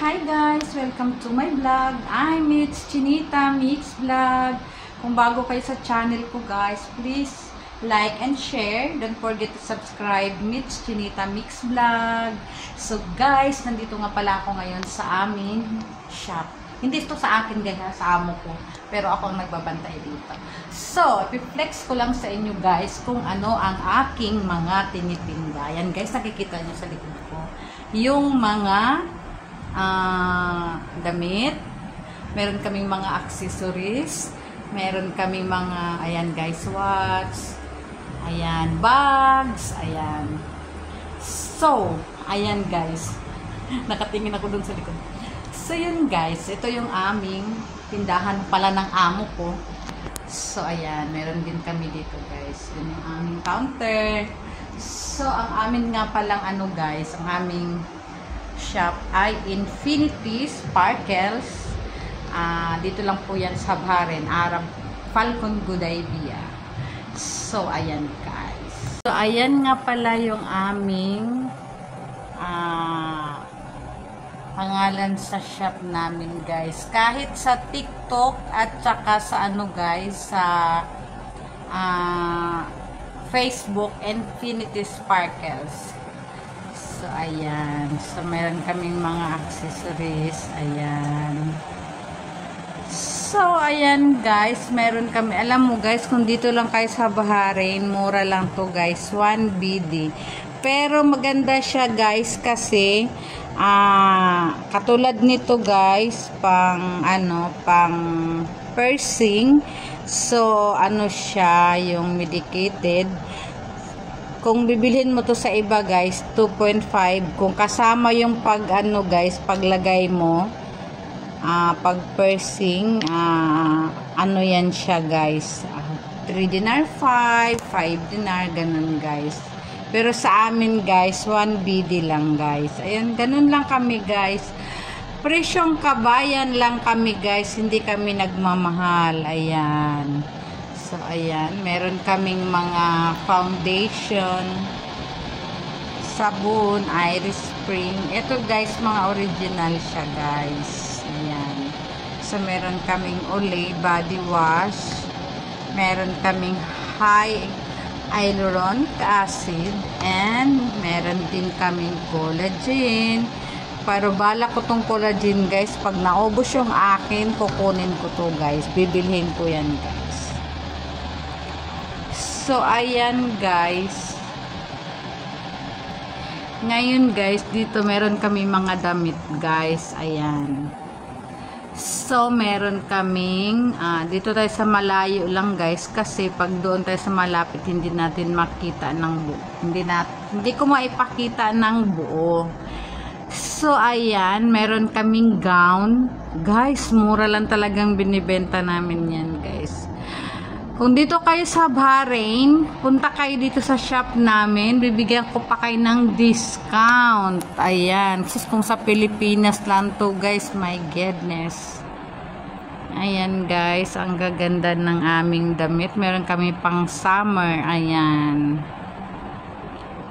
Hi guys! Welcome to my vlog. I'm It's Chinita Mix Vlog. Kung bago kayo sa channel ko guys, please like and share. Don't forget to subscribe It's Chinita Mix Vlog. So guys, nandito nga pala ako ngayon sa aming shop. Hindi ito sa akin ganyan, sa amo ko. Pero ako ang nagbabantay dito. So, i-flex ko lang sa inyo guys kung ano ang aking mga tinitinda. Yan guys, nakikita nyo sa likod ko. Yung mga damit. Meron kaming mga accessories. Meron kaming mga, ayan guys, watch. Ayan, bags. Ayan. So, ayan guys. Nakatingin ako dun sa likod. So, yun guys. Ito yung aming tindahan pala ng amo ko. So, ayan. Meron din kami dito guys. Yun yung aming counter. So, ang amin nga palang ano guys, ang aming shop ay Infinity Sparkles. Dito lang po yan sa Bahrain, Arab Falcon Gudaybia. So, ayan guys. So, ayan nga pala yung aming pangalan sa shop namin guys. Kahit sa TikTok at saka sa ano guys, sa Facebook, Infinity Sparkles. So, ayan. So, meron kaming mga accessories. Ayan. So, ayan guys. Meron kami. Alam mo guys, kung dito lang kayo sa Bahrain, mura lang to guys. 1 BD. Pero maganda siya guys kasi katulad nito guys, pang piercing. So, ano siya, yung medicated. Kung bibilhin mo to sa iba guys, 2.5. Kung kasama yung paglagay mo, pag piercing, ano yan siya guys, 3 dinar, 5 dinar, ganun guys. Pero sa amin guys, 1 BD lang guys. Ayan, ganun lang kami guys. Presyong kabayan lang kami guys, hindi kami nagmamahal. Ayan. So, ayan. Meron kaming mga foundation, sabon, Iris Spring. Ito guys, mga original siya guys. Ayan. So, meron kaming Olay body wash. Meron kaming hyaluronic acid. And, meron din kaming collagen. Pero bala ko tong collagen guys. Pag naubos yung akin, kukunin ko to guys. Bibilhin ko yan guys. So, ayan guys. Ngayon guys, dito meron kami mga damit guys. Ayan. So, meron kaming, dito tayo sa malayo lang guys. Kasi pag doon tayo sa malapit, hindi natin makita ng buo. Hindi ko maipakita ng buo. So, ayan. Meron kaming gown. Guys, mura lang talagang binibenta namin yan guys. Kung dito kayo sa Bahrain, punta kayo dito sa shop namin, bibigyan ko pa kayo ng discount. Ayan. Kasi kung sa Pilipinas lang to guys, my goodness. Ayan guys, ang gaganda ng aming damit. Meron kami pang summer. Ayan.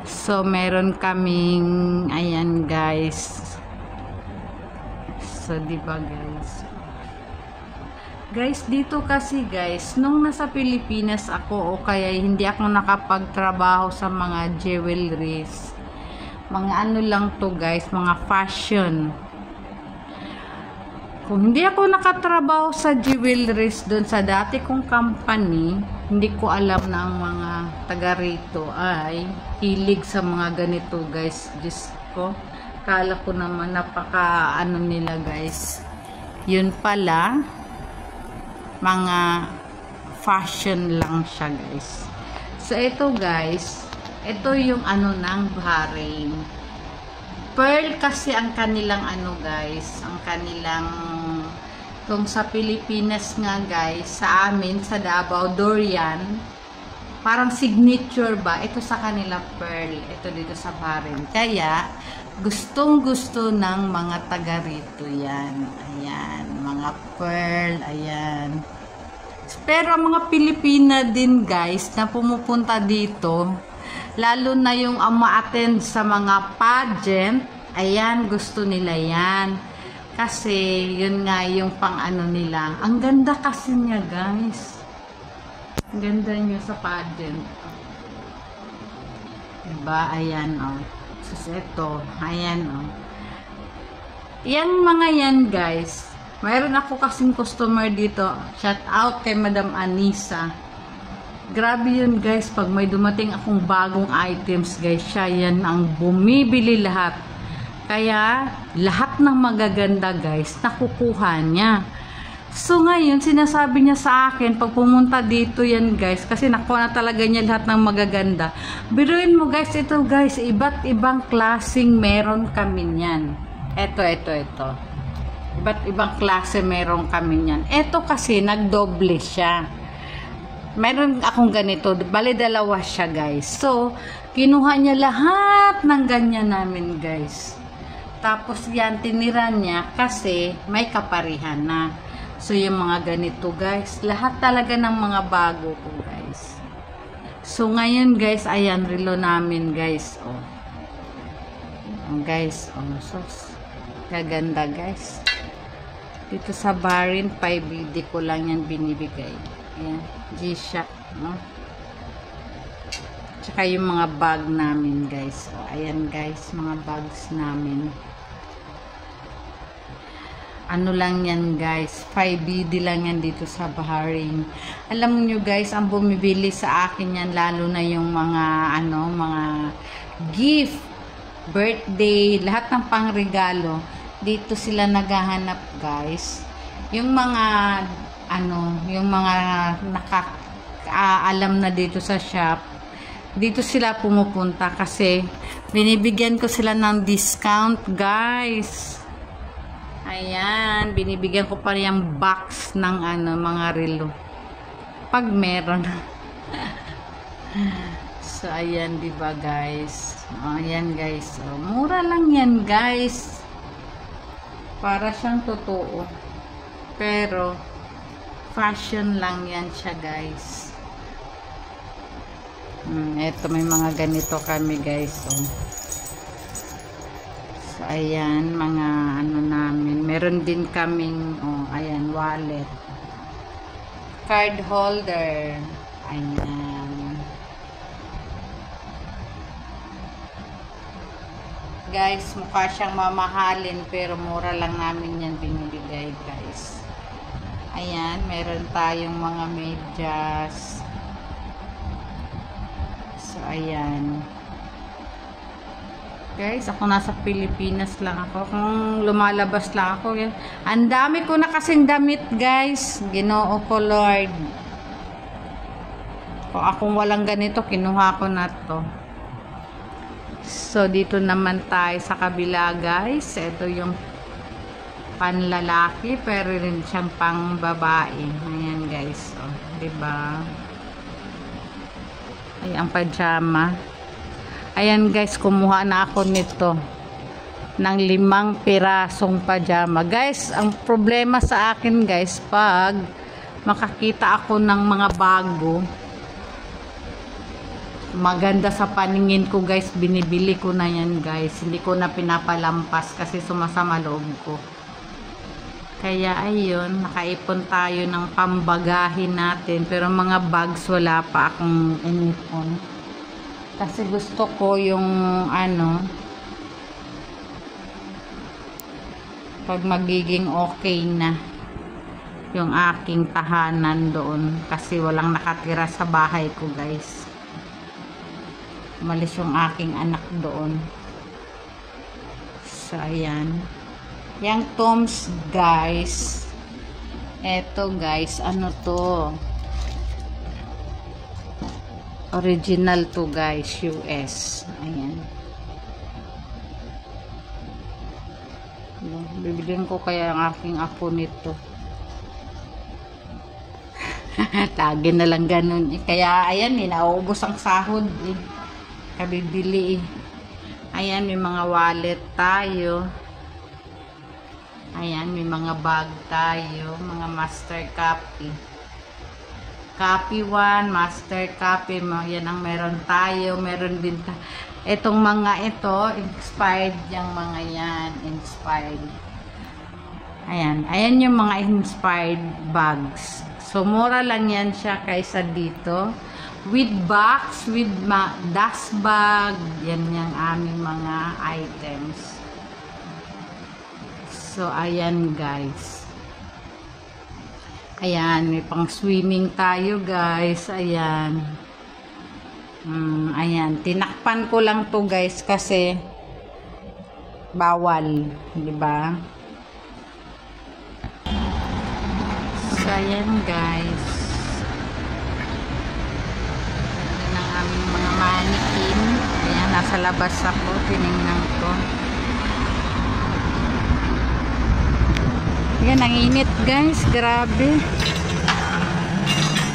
So, meron kaming, ayan guys. So, diba guys? Guys, dito kasi guys, nung nasa Pilipinas ako o kaya hindi ako nakapagtrabaho sa mga jewelries, mga ano lang to guys, mga fashion. Kung hindi ako nakatrabaho sa jewelries doon sa dati kong company, hindi ko alam na ang mga taga rito ay hilig sa mga ganito guys. Diyos ko, kala ko naman napaka ano nila guys. Yun pala, mga fashion lang siya guys. So ito guys, ito yung ano ng Bahrain. Pearl kasi ang kanilang ano guys, ang kanilang, kung sa Pilipinas nga guys, sa amin sa Davao Dorian, parang signature ba, ito sa kanila pearl, ito dito sa Bahrain. Kaya gustong gusto ng mga taga rito yan. Ayan, mga pearl, ayan. Pero mga Pilipina din guys na pumupunta dito, lalo na yung ma-attend sa mga pageant, ayan, gusto nila yan. Kasi, yun nga yung pang ano nila. Ang ganda kasi niya, guys. Ang ganda niya sa pageant. Diba? Ayan, oh. So, ito. Ayan, oh. Yan mga yan, guys. Mayroon ako kasing customer dito. Shout out kay Madam Anisa. Grabe yun, guys. Pag may dumating akong bagong items, guys, siya yan ang bumibili lahat. Kaya, lahat ng magaganda, guys, nakukuha niya. So, ngayon, sinasabi niya sa akin, pag pumunta dito yan, guys, kasi nakuha na talaga niya lahat ng magaganda. Biruin mo, guys, ito, guys, iba't ibang klaseng meron kami niyan. Ito. Iba't ibang klase meron kami niyan. Ito kasi, nagdoble siya. Meron akong ganito, bali dalawa siya, guys. So, kinuha niya lahat ng ganyan namin, guys. Tapos yan, tinira niya kasi may kaparihan na. So, yung mga ganito, guys. Lahat talaga ng mga bago ko, guys. So, ngayon, guys, ayan, relo namin, guys. Oh. Guys, oh. So, gaganda, guys. Dito sa Barin, 5BD ko lang yan binibigay. Ayan, G-Shock, no? Tsaka yung mga bag namin, guys. O, ayan, guys, mga bags namin. Ano lang yan, guys, 5BD lang yan dito sa Bahrain. Alam nyo, guys, ang bumibili sa akin yan, lalo na yung mga, ano, mga gift, birthday, lahat ng pangregalo. Dito sila naghahanap, guys. Yung mga, ano, yung mga alam na dito sa shop, dito sila pumupunta kasi binibigyan ko sila ng discount, guys. Ayan, binibigyan ko pa yung box ng ano, mga relo. Pag meron. So, ayan, diba, guys? O, ayan, guys. O, mura lang yan, guys. Para siyang totoo. Pero, fashion lang yan siya, guys. Eto, may mga ganito kami, guys. Oh. So, ayan, mga ano namin. Meron din kaming, oh, ayan, wallet. Card holder. Ayan. Guys, mukha siyang mamahalin, pero mura lang namin yan binibigay, guys. Ayan, meron tayong mga medyas. So, ayan. Guys, ako nasa Pilipinas lang ako. Kung lumalabas lang ako, yan. Ang dami ko na kasing damit, guys. Ginoo ko, Lord. Kung akong walang ganito, kinuha ko na to. So, dito naman tayo sa kabila, guys. Ito yung panlalaki, pero rin siyang pang babae. Ayan, guys. O, diba? Ay, ang pajama. Ayan, guys, kumuha na ako nito ng 5 pirasong pajama. Guys, ang problema sa akin, guys, pag makakita ako ng mga bago, maganda sa paningin ko, guys, binibili ko na yan, guys. Hindi ko na pinapalampas kasi sumasama loob ko. Kaya ayun, nakaipon tayo ng pambagahin natin, pero mga bags wala pa akong inipon. Kasi gusto ko yung ano, pag magiging okay na yung aking tahanan doon, kasi walang nakatira sa bahay ko, guys. Umalis yung aking anak doon. So, ayan. Yang Toms, guys. Eto, guys. Ano to? Original to, guys. US. Ayan. Bibiliin ko kaya ang aking apo nito. Lagi na lang ganun. Kaya, ayan, nauubos ang sahod. Kabibili. Ayan, may mga wallet tayo. Ayan, may mga bag tayo. Mga master copy. Copy 1, master copy. Yan ang meron tayo. Meron din itong mga ito, expired yung mga yan. Expired. Ayan. Ayan yung mga inspired bags. So, mura lang yan siya kaysa dito. With box, with dust bag. Yan yung aming mga items. So, ayan guys. Ayan, may pang swimming tayo guys. Ayan. Ayan. Tinakpan ko lang to guys kasi bawal. Diba? So, ayan guys. Ayan ang aming mga mannequin. Ayan, nasa labas ako. Tinignan ko. Ayan, ang init guys. Grabe.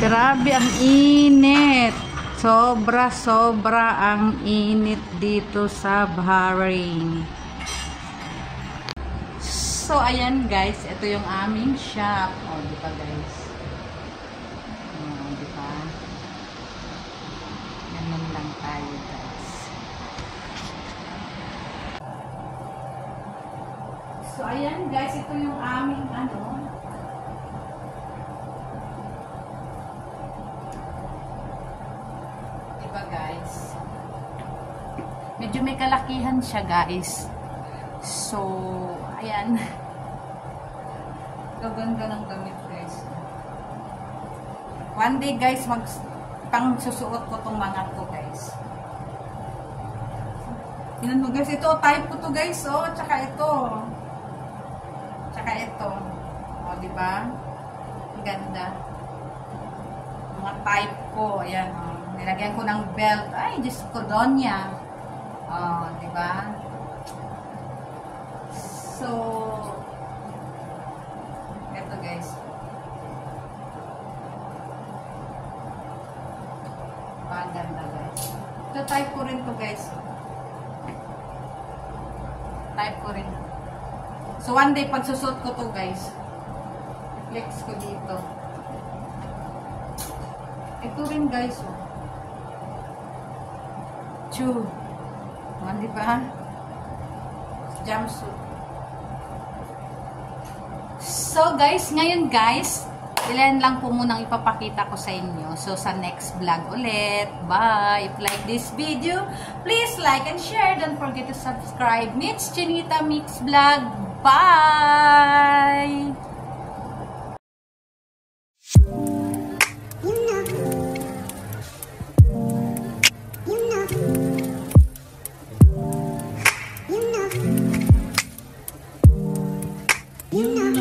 Grabe ang init. Sobra ang init dito sa Bahrain. So, ayan guys, ito yung aming shop. O, di ba guys? O, di ba? Ganun lang tayo guys. So, ayan guys, ito yung aming ano. Di ba guys? Medyo may kalakihan siya guys. So, ayan. Gaganda ng damit guys. One day guys, pang susuot ko tong mga to guys. Tingnan mo guys, ito type ko to guys, oh, tsaka ito. Tsaka ito. Oh, di ba? Ang ganda. Mga type ko, ayan, oh. Nilagyan ko ng belt. Ay, Diyos ko, Donya. Oh, di ba? So, ito guys. Maganda guys. Ito type ko rin to guys. Type ko rin. So, one day pag susot ko to guys, flex ko dito. Ito rin guys. Oh. Chew. Di ba? Jumpsuit. So guys, ngayon guys, ilan lang po munang ipapakita ko sa inyo. So sa next vlog ulit. Bye! If you like this video, please like and share. Don't forget to subscribe. Mitch Chinita Mix Vlog. Bye! You know.